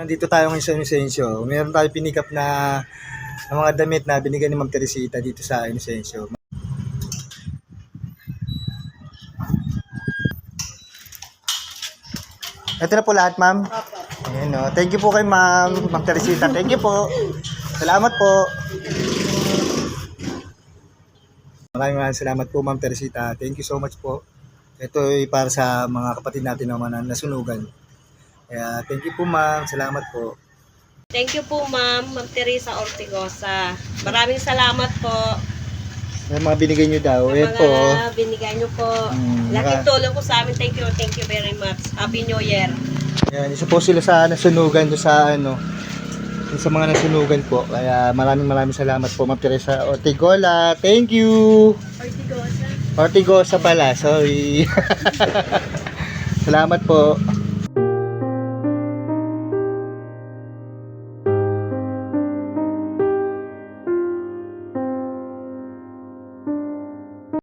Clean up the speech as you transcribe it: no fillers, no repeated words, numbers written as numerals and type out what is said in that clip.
Nandito tayo ngayon sa Inocencio. Meron tayong pinikap na mga damit na binigay ni Ma'am Teresita dito sa Inocencio. Ito na po lahat, ma'am. Ayan, no. Thank you po kay Ma'am Teresita. Thank you po. Salamat po. Maraming salamat po, Ma'am Teresita. Thank you so much po. Ito ay para sa mga kapatid natin naman na nasunugan. Kaya thank you po, ma'am. Salamat po. Thank you po, Ma'am Teresa Ortigosa. Maraming salamat po. Yung mga binigay nyo daw. Sa Ayan po. mga binigay nyo po. Laking naka- tulong po sa amin. Thank you very much. Happy New Year. Ayan, isa po sila sa nasunugan doon sa ano. Yung sa mga nasunugan po. Kaya maraming salamat po, Ma'am Teresa Ortigola. Thank you. Ortigosa. Ortigosa pala. Sorry. Salamat po.